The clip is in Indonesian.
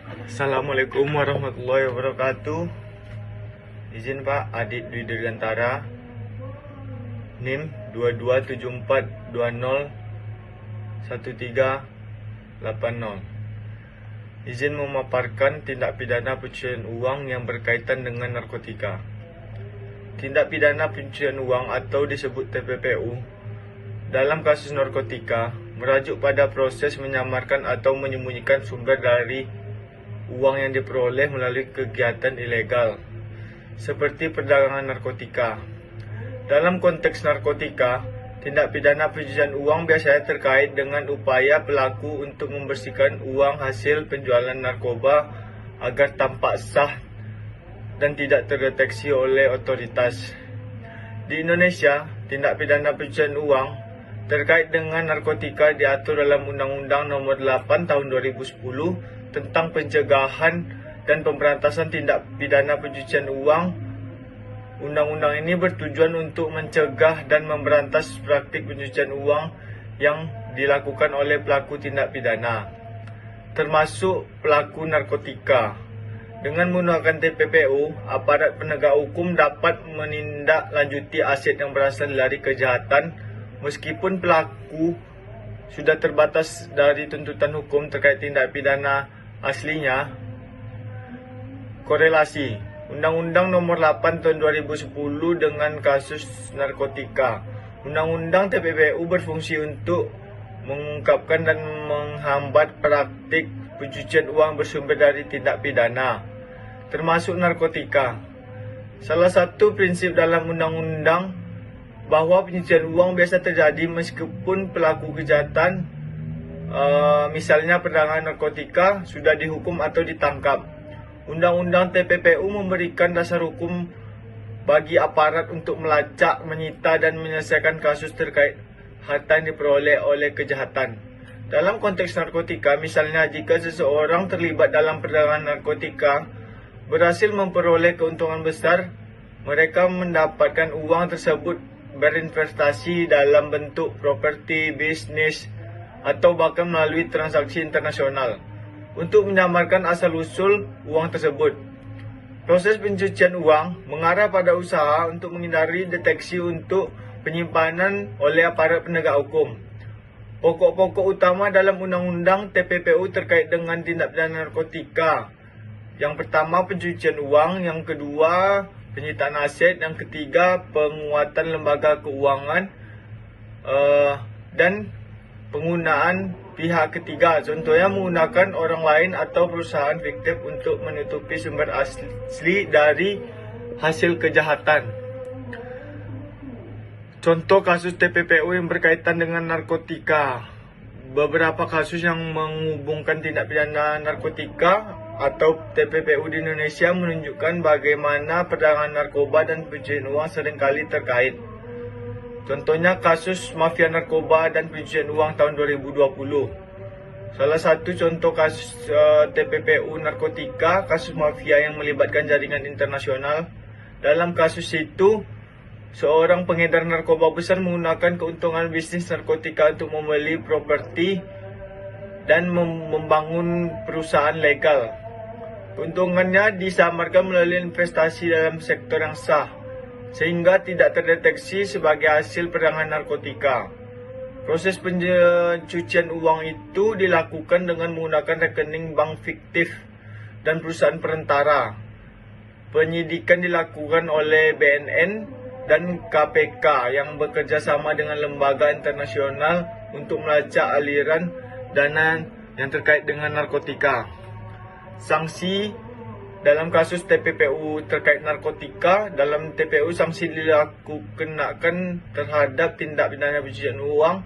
Assalamualaikum warahmatullahi wabarakatuh. Izin Pak, Adit Dwi Dirgantara, NIM 2274201380. Izin memaparkan tindak pidana pencucian uang yang berkaitan dengan narkotika. Tindak pidana pencucian uang atau disebut TPPU dalam kasus narkotika merujuk pada proses menyamarkan atau menyembunyikan sumber dari uang yang diperoleh melalui kegiatan ilegal, seperti perdagangan narkotika. Dalam konteks narkotika, tindak pidana pencucian uang biasanya terkait dengan upaya pelaku untuk membersihkan uang hasil penjualan narkoba agar tampak sah dan tidak terdeteksi oleh otoritas. Di Indonesia, tindak pidana pencucian uang terkait dengan narkotika diatur dalam Undang-Undang Nomor 8 Tahun 2010 tentang pencegahan dan pemberantasan tindak pidana pencucian uang. Undang-undang ini bertujuan untuk mencegah dan memberantas praktik pencucian uang yang dilakukan oleh pelaku tindak pidana, termasuk pelaku narkotika. Dengan menggunakan TPPU, aparat penegak hukum dapat menindaklanjuti aset yang berasal dari kejahatan meskipun pelaku sudah terbatas dari tuntutan hukum terkait tindak pidana aslinya. Korelasi Undang-Undang Nomor 8 Tahun 2010 dengan kasus narkotika. Undang-Undang TPPU berfungsi untuk mengungkapkan dan menghambat praktik pencucian uang bersumber dari tindak pidana, termasuk narkotika. Salah satu prinsip dalam undang-undang bahwa pencucian uang biasa terjadi meskipun pelaku kejahatan, misalnya perdagangan narkotika, sudah dihukum atau ditangkap. Undang-undang TPPU memberikan dasar hukum bagi aparat untuk melacak, menyita, dan menyelesaikan kasus terkait harta yang diperoleh oleh kejahatan. Dalam konteks narkotika, misalnya jika seseorang terlibat dalam perdagangan narkotika berhasil memperoleh keuntungan besar, mereka mendapatkan uang tersebut berinvestasi dalam bentuk properti, bisnis, atau bahkan melalui transaksi internasional untuk menyamarkan asal-usul uang tersebut. Proses pencucian uang mengarah pada usaha untuk menghindari deteksi untuk penyimpanan oleh aparat penegak hukum. Pokok-pokok utama dalam Undang-Undang TPPU terkait dengan tindak pidana narkotika. Yang pertama, pencucian uang. Yang kedua, penyitaan aset. Yang ketiga, penguatan lembaga keuangan. Dan penggunaan pihak ketiga, contohnya menggunakan orang lain atau perusahaan fiktif untuk menutupi sumber asli dari hasil kejahatan. Contoh kasus TPPU yang berkaitan dengan narkotika. Beberapa kasus yang menghubungkan tindak pidana narkotika atau TPPU di Indonesia menunjukkan bagaimana perdagangan narkoba dan pencucian uang seringkali terkait. Contohnya kasus mafia narkoba dan pencucian uang tahun 2020. Salah satu contoh kasus TPPU narkotika, kasus mafia yang melibatkan jaringan internasional. Dalam kasus itu, seorang pengedar narkoba besar menggunakan keuntungan bisnis narkotika untuk membeli properti dan membangun perusahaan legal. Keuntungannya disamarkan melalui investasi dalam sektor yang sah, sehingga tidak terdeteksi sebagai hasil perdagangan narkotika. Proses pencucian uang itu dilakukan dengan menggunakan rekening bank fiktif dan perusahaan perantara. Penyidikan dilakukan oleh BNN dan KPK yang bekerja sama dengan lembaga internasional untuk melacak aliran dana yang terkait dengan narkotika. Sanksi dalam kasus TPPU terkait narkotika, dalam TPU sanksi dikenakan terhadap tindak pidana pencucian uang